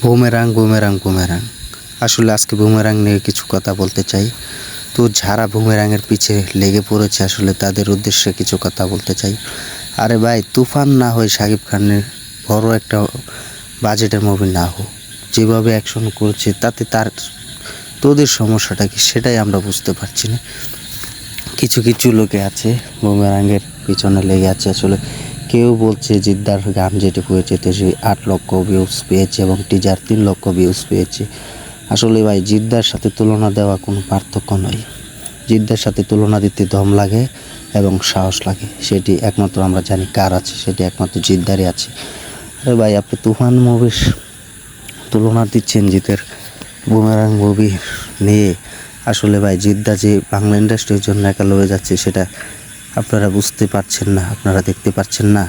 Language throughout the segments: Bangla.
বুমেরাং বুমেরাং বুমেরাং আসলে আজকে বুমেরাং নিয়ে কিছু কথা বলতে চাই। তো যারা বুমেরাংয়ের পিছে লেগে পড়েছে আসলে তাদের উদ্দেশ্যে কিছু কথা বলতে চাই। আরে ভাই, তুফান না হয় শাকিব খানের বড় একটা বাজেটের মুভি না হোক, যেভাবে অ্যাকশন করছে তাতে তোদের সমস্যাটা কি সেটাই আমরা বুঝতে পারছি না। কিছু কিছু লোকে আছে বুমেরাংয়ের পিছনে লেগে আছে। আসলে কেউ বলছে জিদ্দার গান যেটি হয়েছে সে 8 লক্ষ ভিউজ পেয়েছে এবং টিজার 3 লক্ষ ভিউজ পেয়েছে। আসলে ভাই, জিদ্দার সাথে তুলনা দেওয়া কোনো পার্থক্য নয়। জিদ্দার সাথে তুলনা দিতে দম লাগে এবং সাহস লাগে, সেটি একমাত্র আমরা জানি কার আছে, সেটি একমাত্র জিদ্দারই আছে। আরে ভাই, আপনি তুফান মুভির তুলনা দিচ্ছেন জিতের বুমেরাং মুভি নিয়ে। আসলে ভাই, জিদ্দা যে বাংলা ইন্ডাস্ট্রির জন্য একা লড়ে যাচ্ছে সেটা আপনারা বুঝতে পারছেন না, আপনারা দেখতে পাচ্ছেন না।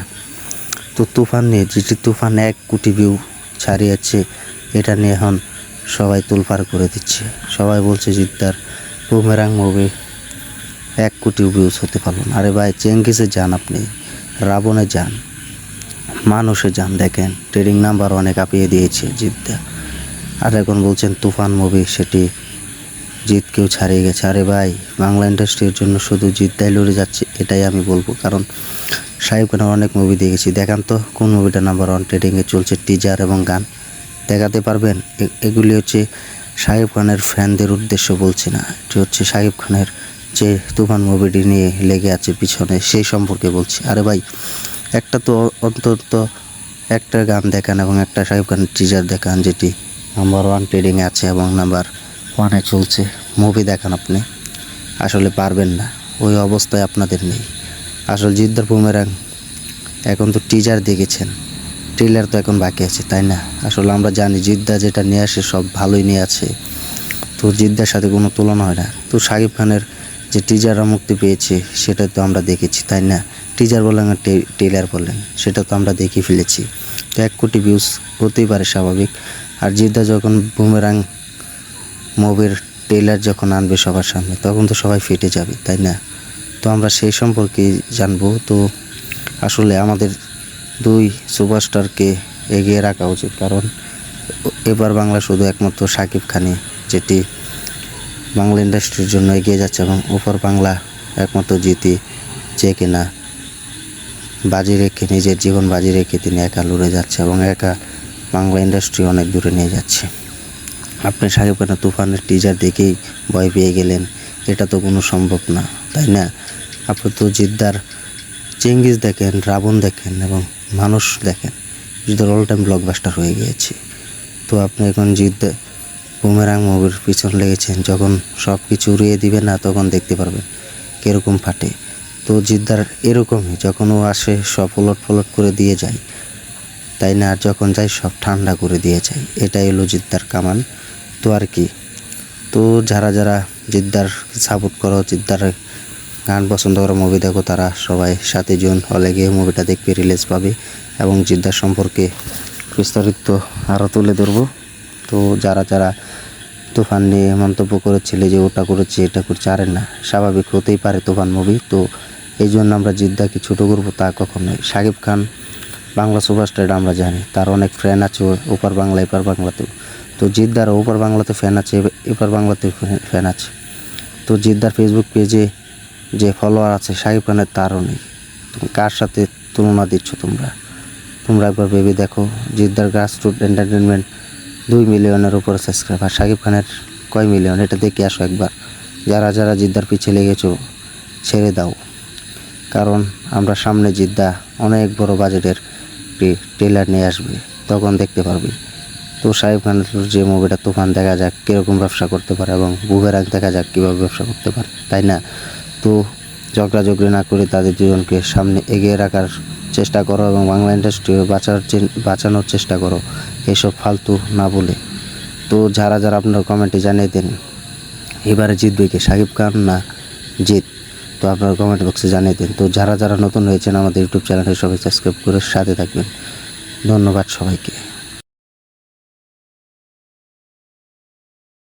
তো তুফান নিয়ে যেটি তুফান 1 কোটি ভিউ ছাড়িয়েছে, এটা নিয়ে এখন সবাই তোলপাড় করে দিচ্ছে। সবাই বলছে জিদ্দার বুমেরাং মুভি 1 কোটি ভিউজ হতে পারল না। আরে ভাই, চেঙ্গিসে যান, আপনি রাবণে যান, মানুষে যান, দেখেন ট্রেডিং নাম্বার অনেক কাঁপিয়ে দিয়েছে জিদ্দা। আর এখন বলছেন তুফান মুভি সেটি জিতকেও ছাড়িয়ে গেছে। আরে ভাই, বাংলা ইন্ডাস্ট্রির জন্য শুধু জিদ্দাই লড়ে যাচ্ছে এটাই আমি বলবো। কারণ শাকিব খানের অনেক মুভি দেখেছি, দেখান তো কোন মুভিটা নাম্বার 1 ট্রেডিংয়ে চলছে, টিজার এবং গান দেখাতে পারবেন? এগুলি হচ্ছে শাকিব খানের ফ্যানদের উদ্দেশ্য বলছি না, এটি হচ্ছে শাকিব খানের যে তুফান মুভিটি নিয়ে লেগে আছে পিছনে সেই সম্পর্কে বলছি। আরে ভাই, একটা তো অন্তত একটা গান দেখান এবং একটা শাকিব খানের টিজার দেখান যেটি নাম্বার 1 ট্রেডিংয়ে আছে এবং নাম্বার 1-এ চলছে। মুভি দেখান আপনি, আসলে পারবেন না, ওই অবস্থায় আপনাদের নেই। আসলে জিদ্দার বুমেরাং এখন তো টিজার দেখেছেন, ট্রেলার তো এখন বাকি আছে, তাই না? আসলে আমরা জানি জিদ্দা যেটা নিয়ে আসে সব ভালোই নিয়ে আছে, তো জিদ্দার সাথে কোনো তুলনা হয় না। তো শাকিব খানের যে টিজাররা মুক্তি পেয়েছে সেটা তো আমরা দেখেছি, তাই না? টিজার বলেন আর ট্রেলার বলেন, সেটা তো আমরা দেখে ফেলেছি। তো 1 কোটি ভিউজ হতেই পারে স্বাভাবিক। আর জিদ্দা যখন বুমেরাং মুভির ট্রেলার যখন আনবে সবার সামনে, তখন তো সবাই ফেটে যাবে, তাই না? তো আমরা সেই সম্পর্কে জানবো। তো আসলে আমাদের 2 সুপারস্টারকে এগিয়ে রাখা উচিত, কারণ এবার বাংলা শুধু একমাত্র শাকিব খানই যেটি বাংলা ইন্ডাস্ট্রির জন্য এগিয়ে যাচ্ছে এবং ওপর বাংলা একমাত্র জিতে যে কিনা বাজি রেখে, নিজের জীবন বাজি রেখে তিনি একা লড়ে যাচ্ছে এবং একা বাংলা ইন্ডাস্ট্রি অনেক দূরে নিয়ে যাচ্ছে। আপনি শাকিব খানের তুফানের টিজার দেখেই ভয় পেয়ে গেলেন, এটা তো কোনো সম্ভব না, তাই না? আপনি তো জিদ্দার চেঙ্গিস দেখেন, রাবণ দেখেন এবং মানুষ দেখেন, জিদ্দার অল টাইম ব্লকবাস্টার হয়ে গিয়েছে। তো আপনি এখন জিদ্দা বুমেরাং মুভির পিছন লেগেছেন, যখন সব কিছু উড়িয়ে দিবে না তখন দেখতে পারবেন কীরকম ফাটে। তো জিদ্দার এরকমই, যখন ও আসে সব উলট করে দিয়ে যায়, তাই না? আর যখন যায় সব ঠান্ডা করে দিয়ে যায়, এটাই হলো জিদ্দার কামান। তো আর কি, তো যারা যারা জিদ্দার সাপোর্ট করো, জিদ্দার গান পছন্দ করো, মুভি দেখো, তারা সবাই 7 জুন হলে গিয়ে মুভিটা দেখবে, রিলিজ পাবে এবং জিদ্দার সম্পর্কে বিস্তারিত আরও তুলে ধরবো। তো যারা যারা তুফান নিয়ে মন্তব্য করেছিলে যে ওটা করেছে এটা করছে, আরে না, স্বাভাবিক হতেই পারে তুফান মুভি, তো এই জন্য আমরা জিদ্দাকে ছোটো করবো তা কখনোই। শাকিব খান বাংলা সুপারস্টার, আমরা জানি তার অনেক ফ্যান আছে ওপার বাংলা এপার বাংলাতেও। তো জিদ্দার ওপার বাংলাতে ফ্যান আছে, এপার বাংলাতে ফ্যান আছে। তো জিদ্দার ফেসবুক পেজে যে ফলোয়ার আছে শাকিব খানের তারও নেই। তুমি কার সাথে তুলনা দিচ্ছ? তোমরা একবার ভেবে দেখো। জিদ্দার গ্রাসরুট এন্টারটেনমেন্ট 2 মিলিয়নের উপরে সাবস্ক্রাইবার, শাকিব খানের কয় মিলিয়ন? এটা দেখে আসো একবার। যারা যারা জিদ্দার পিছিয়ে লেগেছো ছেড়ে দাও, কারণ আমরা সামনে জিদ্দা অনেক বড় বাজেটের ট্রেলার নিয়ে আসবে, তখন দেখতে পারবি। তো শাকিব খানের যে মুভিটা তুফান দেখা যাক কীরকম ব্যবসা করতে পারে এবং বুমেরাং দেখা যাক কীভাবে ব্যবসা করতে পারে, তাই না? তো ঝগড়াঝগড়ি না করে তাদের দুজনকে সামনে এগিয়ে রাখার চেষ্টা করো এবং বাংলা ইন্ডাস্ট্রি বাঁচানোর চেষ্টা করো, এসব ফালতু না বলে। তো যারা যারা আপনার কমেন্টে জানিয়ে দেন এবারে জিতবে কি, শাকিব খান না জিত? তো আপনার কমেন্ট বক্সে জানিয়ে দিন। তো যারা যারা নতুন হয়েছেন আমাদের ইউটিউব চ্যানেলে সবাই সাবস্ক্রাইব করে সাথে থাকবেন। ধন্যবাদ সবাইকে।